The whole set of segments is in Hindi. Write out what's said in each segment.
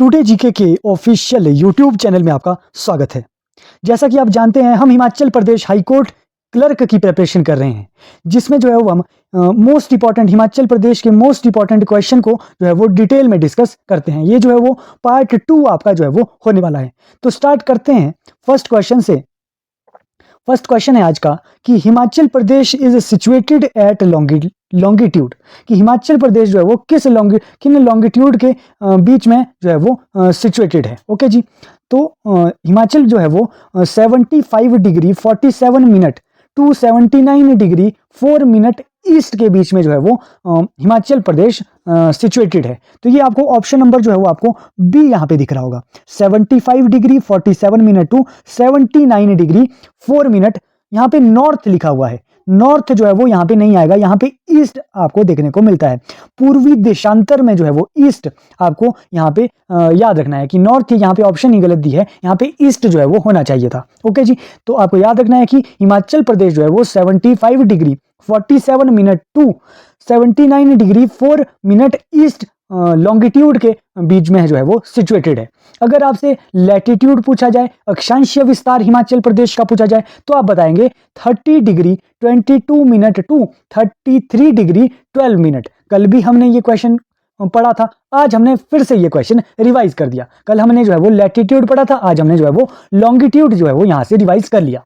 टुडे जीके के ऑफिशियल यूट्यूब चैनल में आपका स्वागत है। जैसा कि आप जानते हैं, हम हिमाचल प्रदेश हाईकोर्ट क्लर्क की प्रिपरेशन कर रहे हैं, जिसमें जो है वो हम मोस्ट इंपॉर्टेंट हिमाचल प्रदेश के मोस्ट इंपॉर्टेंट क्वेश्चन को जो है वो डिटेल में डिस्कस करते हैं। ये जो है वो पार्ट 2 आपका जो है वो होने वाला है। तो स्टार्ट करते हैं फर्स्ट क्वेश्चन से। फर्स्ट क्वेश्चन है आज का कि Himachal Pradesh is situated eight longitude, कि हिमाचल प्रदेश जो है वो किन लॉन्गिट्यूड के बीच में जो है वो सिचुएटेड है। ओके जी, तो हिमाचल जो है वो 75 degree 47 minute to 79 degree 4 minute east के बीच में जो है वो हिमाचल प्रदेश सिचुएटेड है। तो ये आपको ऑप्शन नंबर जो है वो आपको बी यहाँ पे दिख रहा होगा, 75 degree 47 minute to 79 degree 4 minute. यहाँ पे नॉर्थ लिखा हुआ है, नॉर्थ जो है वो यहाँ पे नहीं आएगा, यहाँ पे ईस्ट आपको देखने को मिलता है। पूर्वी देशांतर में जो है वो ईस्ट आपको यहाँ पे याद रखना है कि नॉर्थ यहाँ पे ऑप्शन ही गलत दी है, यहाँ पे ईस्ट जो है वो होना चाहिए था। ओके जी, तो आपको याद रखना है कि हिमाचल प्रदेश जो है वो 75 degree 47 minute to 79 degree 4 minute east longitude के बीच में जो है वो सिचुएटेड है। अगर आपसे लैटिट्यूड पूछा जाए, अक्षांशीय विस्तार हिमाचल प्रदेश का पूछा जाए, तो आप बताएंगे 30 degree 22 minute to 33 degree 12 minute. कल भी हमने ये क्वेश्चन पढ़ा था, आज हमने फिर से ये क्वेश्चन रिवाइज कर दिया। कल हमने जो है वो लैटिट्यूड पढ़ा था, आज हमने जो है वो लॉन्गिट्यूड जो है वो यहाँ से रिवाइज कर लिया।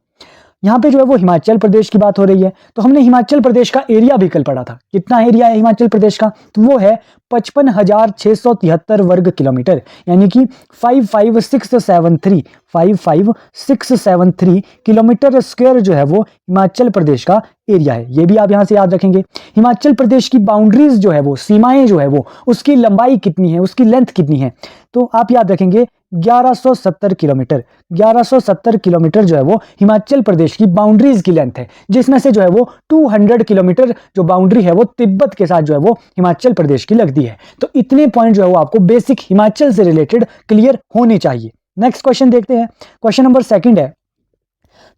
यहाँ पे जो है वो हिमाचल प्रदेश की बात हो रही है, तो हमने हिमाचल प्रदेश का एरिया भी कल पढ़ा था। कितना एरिया है हिमाचल प्रदेश का? तो वो है 55,673 वर्ग किलोमीटर, यानी कि 55673 किलोमीटर स्क्वायर जो है वो हिमाचल प्रदेश का एरिया है। ये भी आप यहाँ से याद रखेंगे। हिमाचल प्रदेश की बाउंड्रीज जो है वो, सीमाएं जो है वो, उसकी लंबाई कितनी है, उसकी लेंथ कितनी है, तो आप याद रखेंगे 1170 किलोमीटर। 1170 किलोमीटर जो है वो हिमाचल प्रदेश की बाउंड्रीज की लेंथ है, जिसमें से जो है वो 200 किलोमीटर जो बाउंड्री है वो तिब्बत के साथ जो है वो हिमाचल प्रदेश की लगती है। तो इतने पॉइंट जो है वो आपको बेसिक हिमाचल से रिलेटेड क्लियर होने चाहिए। नेक्स्ट क्वेश्चन देखते हैं। क्वेश्चन नंबर 2 है,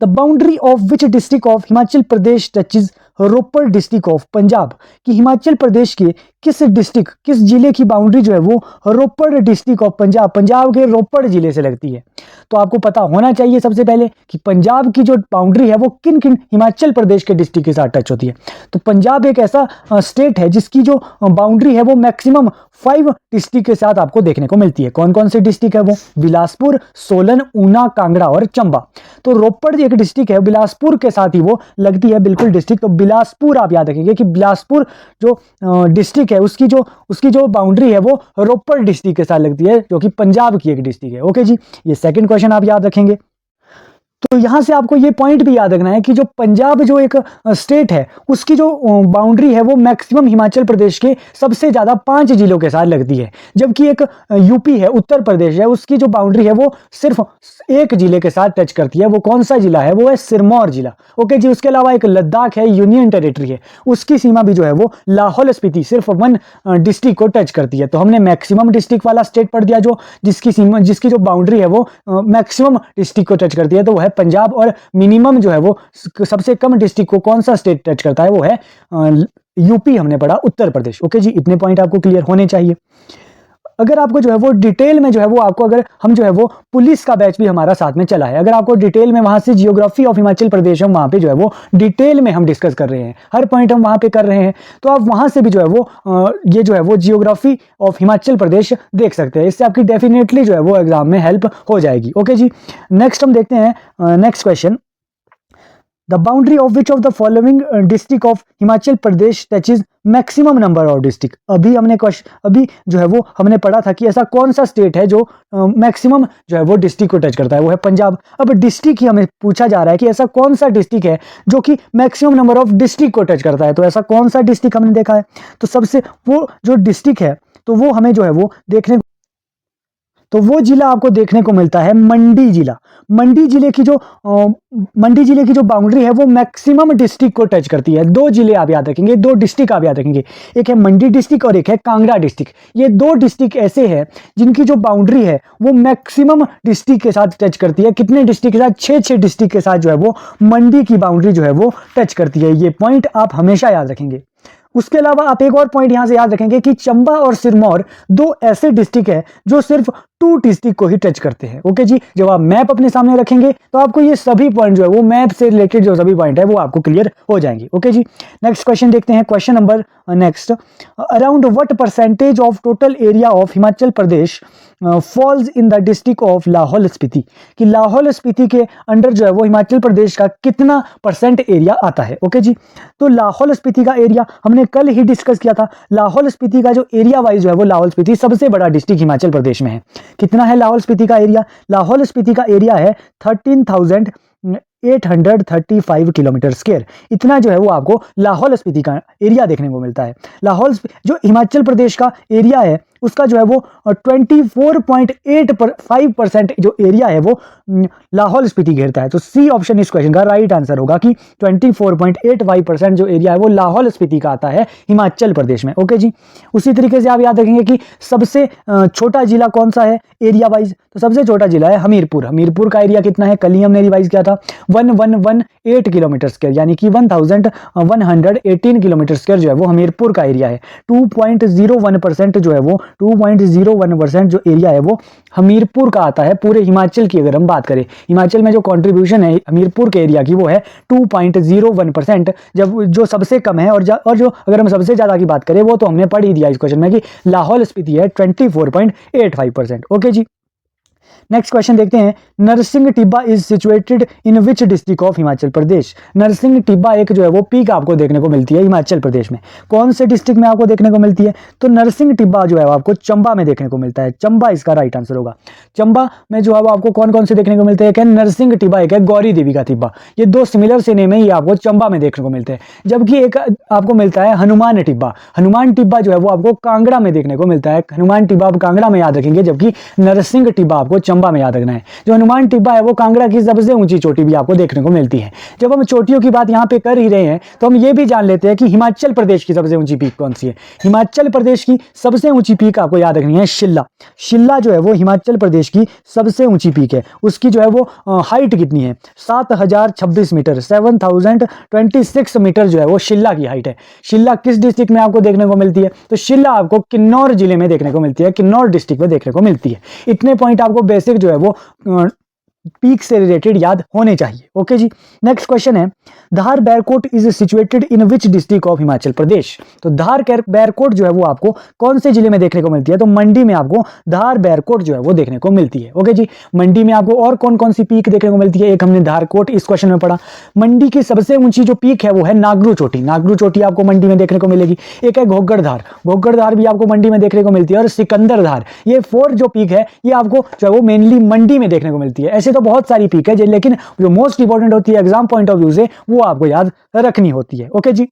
the boundary of which district of Himachal Pradesh touches Ropar district of Punjab, कि हिमाचल प्रदेश के किस जिले की बाउंड्री जो है वो रोपड़ डिस्ट्रिक्ट ऑफ पंजाब के रोपड़ जिले से लगती है। तो आपको पता होना चाहिए सबसे पहले कि पंजाब की जो बाउंड्री है वो किन किन हिमाचल प्रदेश के डिस्ट्रिक्ट के साथ टच होती है। तो पंजाब एक ऐसा स्टेट है जिसकी जो बाउंड्री है वो मैक्सिमम 5 डिस्ट्रिक्ट के साथ आपको देखने को मिलती है। कौन कौन से डिस्ट्रिक्ट है वो? बिलासपुर, सोलन, ऊना, कांगड़ा और चंबा। तो रोपड़ एक डिस्ट्रिक्ट है, बिलासपुर के साथ ही वो लगती है बिल्कुल डिस्ट्रिक्ट। तो बिलासपुर आप याद रखेंगे कि बिलासपुर जो डिस्ट्रिक्ट है उसकी जो बाउंड्री है वो रोपड़ डिस्ट्रिक्ट के साथ लगती है, जो कि पंजाब की एक डिस्ट्रिक्ट है। ओके जी, ये सेकंड क्वेश्चन आप याद रखेंगे। तो यहां से आपको ये पॉइंट भी याद रखना है कि जो पंजाब जो एक स्टेट है उसकी जो बाउंड्री है वो मैक्सिमम हिमाचल प्रदेश के सबसे ज्यादा 5 जिलों के साथ लगती है, जबकि एक यूपी है, उत्तर प्रदेश है, उसकी जो बाउंड्री है वो सिर्फ एक जिले के साथ टच करती है। वो कौन सा जिला है? वो है सिरमौर जिला। ओके जी, उसके अलावा एक लद्दाख है, यूनियन टेरिटरी है, उसकी सीमा भी जो है वो लाहौल स्पीति सिर्फ 1 डिस्ट्रिक्ट को टच करती है। तो हमने मैक्सिमम डिस्ट्रिक्ट वाला स्टेट पढ़ दिया, जो जिसकी जो बाउंड्री है वो मैक्सिमम डिस्ट्रिक्ट को टच करती है, तो वो है पंजाब। और मिनिमम जो है वो सबसे कम डिस्ट्रिक्ट को कौन सा स्टेट टच करता है? वो है यूपी, हमने पढ़ा उत्तर प्रदेश। ओके जी, इतने पॉइंट आपको क्लियर होने चाहिए। अगर आपको जो है वो डिटेल में जो है वो आपको, अगर हम जो है वो पुलिस का बैच भी हमारा साथ में चला है, अगर आपको डिटेल में वहां से जियोग्राफी ऑफ हिमाचल प्रदेश हम वहां पे जो है वो डिटेल में हम डिस्कस कर रहे हैं, हर पॉइंट हम वहां पे कर रहे हैं, तो आप वहां से भी जो है वो ये जो है वो जियोग्राफी ऑफ हिमाचल प्रदेश देख सकते हैं। इससे आपकी डेफिनेटली जो है वो एग्जाम में हेल्प हो जाएगी। ओके जी, नेक्स्ट हम देखते हैं next question. The boundary of which of the following district of Himachal Pradesh touches maximum number of district. अभी जो है वो हमने पढ़ा था कि ऐसा कौन सा स्टेट है जो मैक्सिमम जो है वो डिस्ट्रिक्ट को टच करता है, वो है पंजाब। अब डिस्ट्रिक्ट ही हमें पूछा जा रहा है कि ऐसा कौन सा डिस्ट्रिक्ट है जो कि मैक्सिमम नंबर ऑफ डिस्ट्रिक्ट को टच करता है। तो ऐसा कौन सा डिस्ट्रिक्ट हमने देखा है? तो सबसे वो जो डिस्ट्रिक्ट है तो वो हमें जो है वो तो वो जिला आपको देखने को मिलता है मंडी जिला। मंडी जिले की जो बाउंड्री है वो मैक्सिमम डिस्ट्रिक्ट को टच करती है। 2 जिले आप याद रखेंगे, 2 डिस्ट्रिक्ट आप याद रखेंगे, एक है मंडी डिस्ट्रिक्ट और एक है कांगड़ा डिस्ट्रिक्ट। ये 2 डिस्ट्रिक्ट ऐसे हैं जिनकी जो बाउंड्री है वो मैक्सिमम डिस्ट्रिक्ट के साथ टच करती है। कितने डिस्ट्रिक्ट के साथ? 6 डिस्ट्रिक्ट के साथ जो है वो मंडी की बाउंड्री जो है वो टच करती है। ये पॉइंट आप हमेशा याद रखेंगे। उसके अलावा आप एक और पॉइंट यहां से याद रखेंगे कि चंबा और सिरमौर दो ऐसे डिस्ट्रिक्ट है जो सिर्फ 2 डिस्ट्रिक्ट को ही टच करते हैं। ओके जी, जब आप मैप अपने सामने रखेंगे तो आपको ये सभी पॉइंट जो है वो मैप से रिलेटेड जो सभी पॉइंट है वो आपको क्लियर हो जाएंगे। ओके जी, नेक्स्ट क्वेश्चन देखते हैं। Question number next, around what percentage of total area of Himachal Pradesh falls in the district of Lahaul Spiti, कि लाहौल स्पीति के अंडर जो है वो हिमाचल प्रदेश का कितना परसेंट एरिया आता है। ओके जी, तो लाहौल स्पीति का एरिया हमने कल ही डिस्कस किया था। लाहौल स्पीति का जो एरिया वाइज जो है वो लाहौल स्पीति सबसे बड़ा डिस्ट्रिक्ट हिमाचल प्रदेश में है। कितना है लाहौल स्पीति का एरिया? लाहौल स्पीति का एरिया है 13,835 किलोमीटर स्क्वायर। इतना जो है वो आपको लाहौल स्पीति का एरिया देखने को मिलता है। लाहौल जो हिमाचल प्रदेश का एरिया है उसका जो है वो 24.85% जो एरिया है वो लाहौल स्पीति घेरता है। तो सी ऑप्शन इस क्वेश्चन का राइट आंसर होगा कि 24.85% जो एरिया है वो लाहौल स्पीति का आता है हिमाचल प्रदेश में। ओके जी, उसी तरीके से आप याद रखेंगे कि सबसे छोटा जिला कौन सा है एरिया वाइज, तो सबसे छोटा जिला है हमीरपुर। हमीरपुर का एरिया कितना है? कल ही हमने रिवाइज किया था 1118 किलोमीटर स्क्वायर, यानी कि 1118 किलोमीटर स्क्वायर जो है वो हमीरपुर का एरिया है। 2.01% जो है वो 2.01% जो एरिया है वो हमीरपुर का आता है पूरे हिमाचल की। अगर हम बात करें हिमाचल में जो कंट्रीब्यूशन है हमीरपुर के एरिया की वो है 2.01%, जब जो सबसे कम है और जो अगर हम सबसे ज्यादा की बात करें वो तो हमने पढ़ ही दिया इस क्वेश्चन में कि लाहौल स्पीति है 24.85%। ओके जी, नेक्स्ट क्वेश्चन देखते हैं। Narsingh Tibba is situated in which district of Himachal Pradesh? Narsingh Tibba एक जो है वो पीक आपको देखने को मिलती है हिमाचल प्रदेश में। कौन से डिस्ट्रिक्ट में आपको देखने को मिलती है? तो नरसिंह टिब्बा जो है वो आपको चंबा में देखने को मिलता है। चंबा इसका राइट आंसर होगा। चंबा में जो है वो आपको कौन कौन से देखने को मिलते हैं? नरसिंह टिब्बा, एक है गौरी देवी का टिब्बा। ये दो सिमिलर से नेम है, ये आपको चंबा में देखने को मिलते हैं। जबकि एक आपको मिलता है हनुमान टिब्बा। हनुमान टिब्बा जो है वो आपको कांगड़ा में देखने को मिलता है। हनुमान टिब्बा आप कांगड़ा में याद रखेंगे, जबकि नरसिंह टिब्बा आपको चंबा में याद रखना है। जो हनुमान टिब्बा है वो कांगड़ा की सबसे ऊंची चोटी भी आपको देखने को मिलती है। जब हम चोटियों की बात यहाँ पे कर ही रहे हैं तो हम ये भी जान लेते हैं कि हिमाचल प्रदेश की सबसे ऊंची पीक कौन सी है। हिमाचल प्रदेश की सबसे ऊंची पीक आपको याद रखनी है शिल्ला। शिल्ला जो है वो हिमाचल प्रदेश की सबसे ऊंची पीक है। उसकी जो है वो हाइट कितनी है? 7026 मीटर, 7026 मीटर जो है वो शिल्ला की हाइट है। शिल्ला किस डिस्ट्रिक्ट में आपको देखने को मिलती है? तो शिल्ला आपको किन्नौर जिले में देखने को मिलती है, किन्नौर डिस्ट्रिक्ट में देखने को मिलती है। इतने पॉइंट आपको बेसिक जो है वो पीक से रिलेटेड याद होने चाहिए। ओके जी, नेक्स्ट क्वेश्चन है। Dhar Barkot is situated in which district of Himachal Pradesh? तो धार बैरकोट जो है वो आपको कौन से जिले में देखने को मिलती है? तो मंडी में आपको धार बैरकोट जो है वो देखने को मिलती है। ओके जी, मंडी में आपको और कौन कौन सी पीक देखने को मिलती है? एक हमने धारकोट इस क्वेश्चन में पढ़ा। मंडी की सबसे ऊंची जो पीक है वो है नागरू चोटी। नागरू चोटी आपको मंडी में देखने को मिलेगी। एक है घोगड़धार, घोगड़धार भी आपको मंडी में देखने को मिलती है। और सिकंदरधार, ये 4 जो पीक है ये आपको जो है वो मेनली मंडी में देखने को मिलती है। ऐसे तो बहुत सारी पीक है लेकिन जो मोस्ट इंपॉर्टेंट होती है एग्जाम पॉइंट ऑफ व्यू से वो आपको याद रखनी होती है। ओके जी,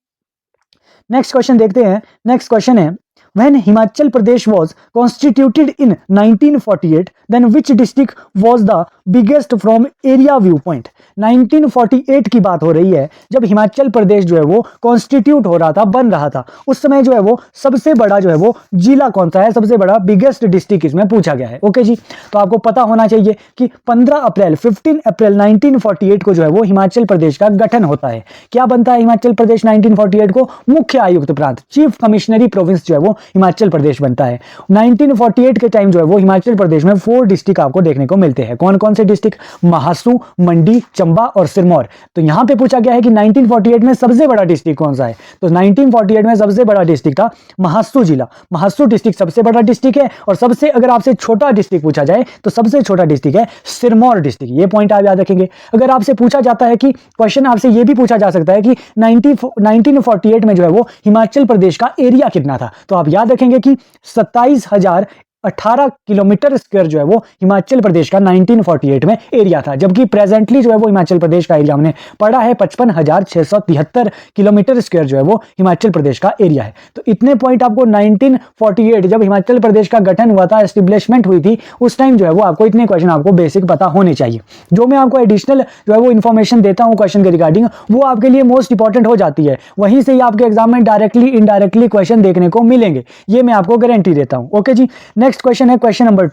नेक्स्ट क्वेश्चन देखते हैं। नेक्स्ट क्वेश्चन है, When Himachal Pradesh was constituted in 1948, then which district was the biggest from area viewpoint? 1948 की बात हो रही है जब हिमाचल प्रदेश जो है वो कॉन्स्टिट्यूट हो रहा था, बन रहा था। उस समय जो है वो सबसे बड़ा जो है वो जिला कौन सा है? सबसे बड़ा बिगेस्ट डिस्ट्रिक्ट इसमें पूछा गया है। ओके जी, तो आपको पता होना चाहिए कि 15 अप्रैल 1948 को जो है वो हिमाचल प्रदेश का गठन होता है। क्या बनता है हिमाचल प्रदेश 1948 को? मुख्य आयुक्त प्रांत, चीफ कमिश्नरी प्रोविंस जो है वो हिमाचल प्रदेश बनता है। 1948 के टाइम जो है वो हिमाचल प्रदेश में 4 डिस्ट्रिक्ट आपको देखने को मिलते हैं। कौन कौन से डिस्ट्रिक्ट? महासू, मंडी, चंबा और सिरमौर। तो यहां पे पूछा गया है कि 1948 में सबसे बड़ा डिस्ट्रिक्ट कौन सा है? तो 1948 में सबसे बड़ा डिस्ट्रिक्ट था महासू जिला। महासू डिस्ट्रिक्ट सबसे बड़ा डिस्ट्रिक्ट है। और सबसे अगर आपसे छोटा डिस्ट्रिक्ट पूछा जाए तो सबसे छोटा डिस्ट्रिक्ट है सिरमौर डिस्ट्रिक्ट। ये पॉइंट आप याद रखेंगे। अगर आपसे पूछा जाता है कि क्वेश्चन आपसे ये भी पूछा जा सकता है कि 1948 में जो है वो हिमाचल प्रदेश का एरिया कितना था, तो आप याद रखेंगे कि 27,018 किलोमीटर स्क्वायर जो है वो हिमाचल प्रदेश का 1948 में एरिया था। जबकि प्रेजेंटली जो है वो हिमाचल प्रदेश का एरिया हमने पढ़ा है 55,673 किलोमीटर स्क्वायर जो है वो हिमाचल प्रदेश का एरिया है। तो इतने पॉइंट आपको 1948 जब हिमाचल प्रदेश का गठन हुआ था, एस्टेब्लिशमेंट हुई थी, उस टाइम जो है वो आपको इतने क्वेश्चन आपको बेसिक पता होने चाहिए। जो मैं आपको एडिशनल जो है वो इन्फॉर्मेशन देता हूं क्वेश्चन के रिगार्डिंग, वो आपके लिए मोस्ट इंपॉर्टेंट हो जाती है। वहीं से ही आपके एग्जाम में डायरेक्टली इनडायरेक्टली क्वेश्चन देखने को मिलेंगे, ये मैं आपको गारंटी देता हूं। ओके जी, नेक्स्ट क्वेश्चन है, क्वेश्चन नंबर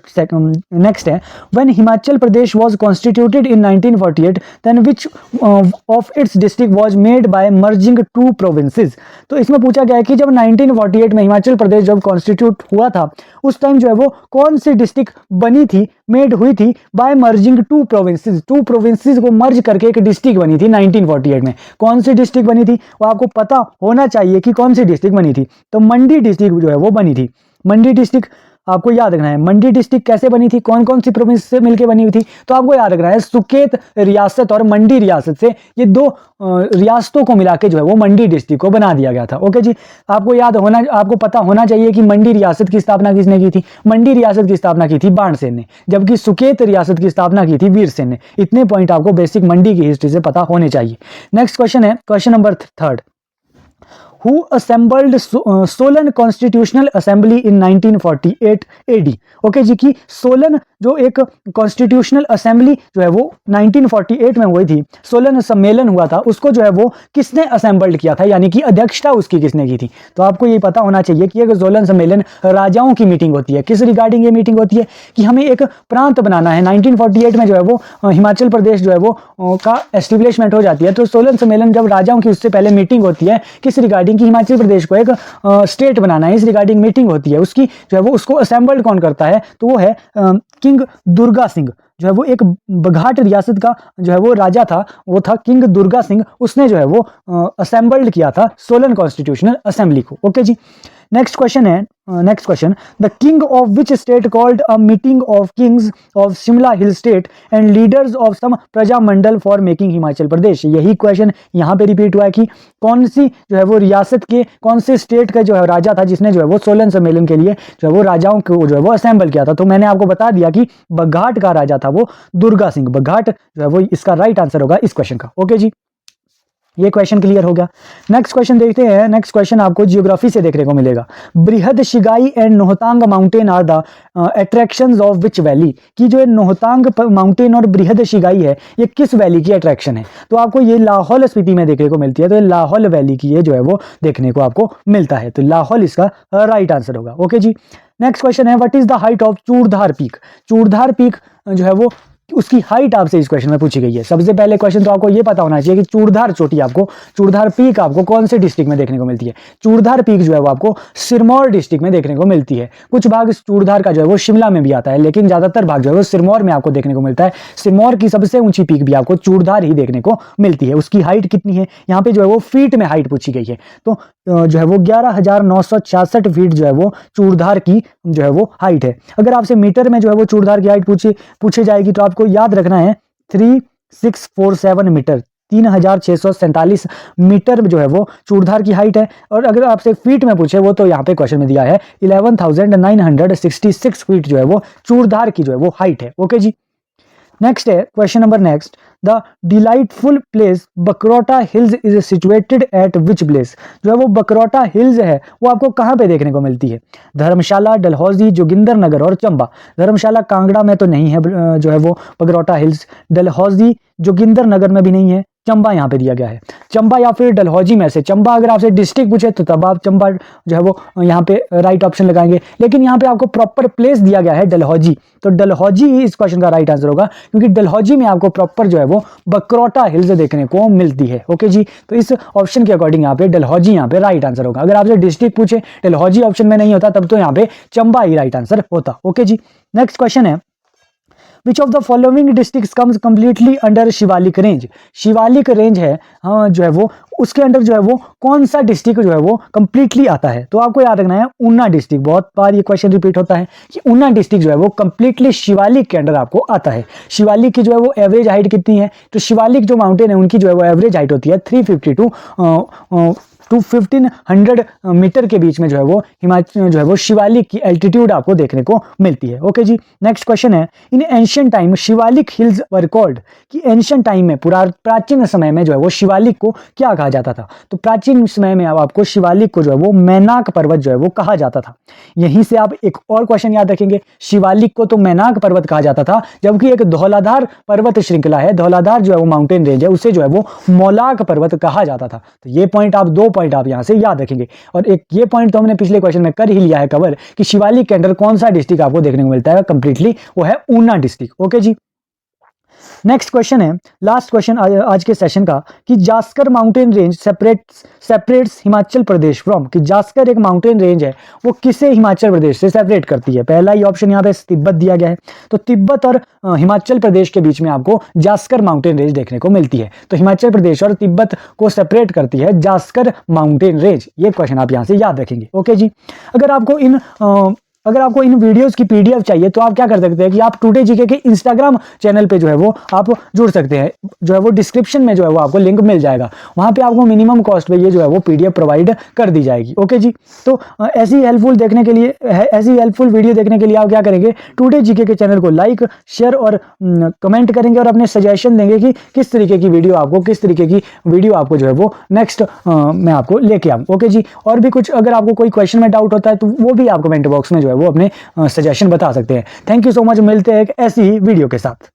नेक्स्ट है, when Himachal Pradesh was constituted in 1948 then which of its district was made by merging two provinces. तो इसमें पूछा गया है कि जब 1948 में हिमाचल प्रदेश जब कॉन्स्टिट्यूट हुआ था उस टाइम जो है वो कौन सी डिस्ट्रिक्ट बनी थी, मेड हुई थी by merging two provinces, two provinces को मर्ज करके एक डिस्ट्रिक्ट बनी थी 1948 में। कौन सी डिस्ट्रिक्ट बनी थी वो आपको पता होना चाहिए कि कौन सी डिस्ट्रिक्ट बनी थी। तो मंडी डिस्ट्रिक्ट जो है वो बनी थी। मंडी डिस्ट्रिक्ट आपको याद रखना है, मंडी डिस्ट्रिक्ट कैसे बनी थी, कौन कौन सी प्रोविंस से मिलकर बनी हुई थी। तो आपको याद रखना है सुकेत रियासत और मंडी रियासत से, ये दो रियासतों को मिला के जो है वो मंडी डिस्ट्रिक्ट को बना दिया गया था। ओके जी, आपको पता होना चाहिए कि मंडी रियासत की स्थापना किसने की थी। मंडी रियासत की स्थापना की थी बाणसेन ने, जबकि सुकेत रियासत की स्थापना की थी वीरसेन ने। इतने पॉइंट आपको बेसिक मंडी की हिस्ट्री से पता होने चाहिए। नेक्स्ट क्वेश्चन है, question number 3, who assembled Solan constitutional assembly in 1948 AD। Okay जी, कि सोलन जो एक कॉन्स्टिट्यूशनल असेंबली जो है वो 1948 में हुई थी, सोलन सम्मेलन हुआ था, उसको जो है वो किसने असेंबल्ड किया था, यानी कि अध्यक्षता उसकी किसने की थी। तो आपको ये पता होना चाहिए कि एक सोलन सम्मेलन राजाओं की मीटिंग होती है। किस रिगार्डिंग ये मीटिंग होती है कि हमें एक प्रांत बनाना है। 1948 में जो है वो हिमाचल प्रदेश जो है वो का एस्टेब्लिशमेंट हो जाती है। तो सोलन सम्मेलन जब राजाओं की उससे पहले मीटिंग होती है किस रिगार्डिंग कि हिमाचल प्रदेश को एक स्टेट बनाना है, इस रिगार्डिंग मीटिंग होती है। उसकी जो है वो उसको असेंबल्ड कौन करता है, तो वो है किंग दुर्गा सिंह, जो है वो एक बघाट रियासत का जो है वो राजा था, वो था किंग दुर्गा सिंह। उसने जो है वो असेंबल्ड किया था सोलन कॉन्स्टिट्यूशनल असेंबली को। ओके जी, नेक्स्ट क्वेश्चन है, next question, the king of which state called a meeting of kings of Shimla hill state and leaders of some Prajamandal for making Himachal Pradesh. यही क्वेश्चन यहाँ पे रिपीट हुआ है कि कौन सी जो है वो रियासत के, कौन से स्टेट का जो है राजा था जिसने जो है वो सोलन सम्मेलन के लिए जो है वो राजाओं को जो है वो असेंबल किया था। तो मैंने आपको बता दिया कि बघाट का राजा था वो दुर्गा सिंह। बघाट जो है वो इसका राइट आंसर होगा इस क्वेश्चन का। ओके जी, ये क्वेश्चन क्लियर हो गया। नेक्स्ट क्वेश्चन देखते हैं। नेक्स्ट क्वेश्चन आपको जियोग्राफी से देखने को मिलेगा। Brihad Shigai and Nohtang mountain are the attractions of which valley, की जो है नोहतांग माउंटेन और बृहद शिगाई है ये किस वैली की अट्रैक्शन है। तो आपको ये लाहौल स्पीति में देखने को मिलती है। तो ये लाहौल वैली की ये जो है वो देखने को आपको मिलता है। तो लाहौल इसका राइट आंसर होगा। ओके जी, नेक्स्ट क्वेश्चन है, what is the height of Churdhar peak. Churdhar peak जो है वो उसकी हाइट आपसे इस क्वेश्चन में पूछी गई है। सबसे पहले क्वेश्चन तो आपको ये पता होना चाहिए कि चूड़धार चोटी आपको, चूड़धार पीक आपको कौन से डिस्ट्रिक्ट में देखने को मिलती है। चूड़धार पीक जो है वो आपको सिरमौर डिस्ट्रिक्ट में देखने को मिलती है। कुछ भाग चूड़धार का जो है वो शिमला में भी आता है, लेकिन ज्यादातर भाग जो है वो सिरमौर में आपको देखने को मिलता है। सिरमौर की सबसे ऊंची पीक भी आपको चूड़धार ही देखने को मिलती है। उसकी हाइट कितनी है, यहाँ पे जो है वो फीट में हाइट पूछी गई है। तो जो है वो 11,966 फीट जो है वो चूड़धार की जो है वो हाइट है। अगर आपसे मीटर में जो है वो चूड़धार की हाइट पूछी जाएगी तो आपको याद रखना है 3647 मीटर, 3647 मीटर जो है वो चूड़धार की हाइट है। और अगर आपसे फीट में पूछे वो तो यहाँ पे क्वेश्चन में दिया है 11,966 फीट जो है वो चूड़धार की जो है वो हाइट है। ओके जी, नेक्स्ट है question number next, the delightful place Bakrota hills is situated at which place. जो है वो बकरोटा हिल्स है वो आपको कहाँ पे देखने को मिलती है। धर्मशाला, डलहौजी, जोगिंदर नगर और चंबा। धर्मशाला कांगड़ा में तो नहीं है जो है वो बकरोटा हिल्स, डलहौजी जोगिंदर नगर में भी नहीं है, चंबा यहाँ पे दिया गया है। चंबा या फिर डलहौजी में से, चंबा अगर आपसे डिस्ट्रिक्ट पूछे तो तब आप चंबा जो है वो यहाँ पे राइट ऑप्शन लगाएंगे, लेकिन यहाँ पे आपको प्रॉपर प्लेस दिया गया है डलहौजी। तो डलहौजी ही इस क्वेश्चन का राइट आंसर होगा, क्योंकि डलहौजी में आपको प्रॉपर जो है वो बकरोटा हिल्स देखने को मिलती है। ओके जी, तो इस ऑप्शन के अकॉर्डिंग यहाँ पे डलहौजी यहाँ पे राइट आंसर होगा। अगर आपसे डिस्ट्रिक्ट पूछे, डलहौजी ऑप्शन में नहीं होता, तब तो यहाँ पे चंबा ही राइट आंसर होता। ओके जी, नेक्स्ट क्वेश्चन है, which of the following districts comes completely under Shivalik range. Shivalik range है हाँ जो है वो, उसके अंडर जो है वो कौन सा डिस्ट्रिक्ट जो है वो कंप्लीटली आता है। तो आपको याद रखना है ऊना डिस्ट्रिक्ट। बहुत बार ये क्वेश्चन रिपीट होता है कि ऊना डिस्ट्रिक्ट जो है वो कंप्लीटली शिवालिक के अंडर आपको आता है। शिवालिक की जो है वो एवरेज हाइट कितनी है, तो शिवालिक जो माउंटेन है उनकी जो है वो एवरेज हाइट होती है 352 टू 1500 मीटर के बीच में जो है वो हिमाचल जो है वो शिवालिक की एल्टीट्यूड आपको देखने को मिलती है। ओके जी, नेक्स्ट क्वेश्चन है, in ancient time Shivalik hills were called. कि एंशियंट टाइम में प्राचीन समय में जो है वो शिवालिक को क्या कहा जाता था। तो प्राचीन समय में आपको शिवालिक को जो है वो मैनाक पर्वत जो है वो कहा जाता था। यहीं से आप एक और क्वेश्चन याद रखेंगे, शिवालिक को तो मैनाक पर्वत कहा जाता था, जबकि एक धौलाधार पर्वत श्रृंखला है, धौलाधार जो है वो माउंटेन रेंज है, उसे जो है वो मौलाक पर्वत कहा जाता था। तो ये पॉइंट आप 2 पॉइंट आप यहाँ से याद रखेंगे। और एक ये पॉइंट तो हमने पिछले क्वेश्चन में कर ही लिया है कवर कि शिवालिक कैंडल कौन सा डिस्ट्रिक्ट आपको देखने को मिलता है कंप्लीटली, वो है ऊना डिस्ट्रिक्ट। ओके जी, नेक्स्ट क्वेश्चन है, लास्ट क्वेश्चन आज के सेशन का, कि Zanskar mountain range separates Himachal Pradesh from, कि जास्कर एक माउंटेन रेंज है, वो किसे हिमाचल प्रदेश से सेपरेट करती है। पहला ही ऑप्शन यहाँ पे तिब्बत दिया गया है, तो तिब्बत और हिमाचल प्रदेश के बीच में आपको जास्कर माउंटेन रेंज देखने को मिलती है। तो हिमाचल प्रदेश और तिब्बत को सेपरेट करती है जास्कर माउंटेन रेंज। ये क्वेश्चन आप यहाँ से याद रखेंगे। ओके जी, अगर आपको इन वीडियोस की पीडीएफ चाहिए तो आप क्या कर सकते हैं कि आप टुडे जीके के इंस्टाग्राम चैनल पे जो है वो आप जुड़ सकते हैं, जो है वो डिस्क्रिप्शन में जो है वो आपको लिंक मिल जाएगा, वहां पे आपको मिनिमम कॉस्ट पे ये जो है वो पीडीएफ प्रोवाइड कर दी जाएगी। ओके जी, तो ऐसी हेल्पफुल वीडियो देखने के लिए आप क्या करेंगे, टुडे जीके के चैनल को लाइक शेयर और कमेंट करेंगे और अपने सजेशन देंगे कि किस तरीके की वीडियो आपको जो है वो नेक्स्ट मैं आपको लेके आऊँ। ओके जी, और भी कुछ अगर आपको कोई क्वेश्चन में डाउट होता है तो वो भी आप कमेंट बॉक्स में जो है वो अपने सजेशन बता सकते हैं। थैंक यू सो मच, मिलते हैं एक ऐसी ही वीडियो के साथ।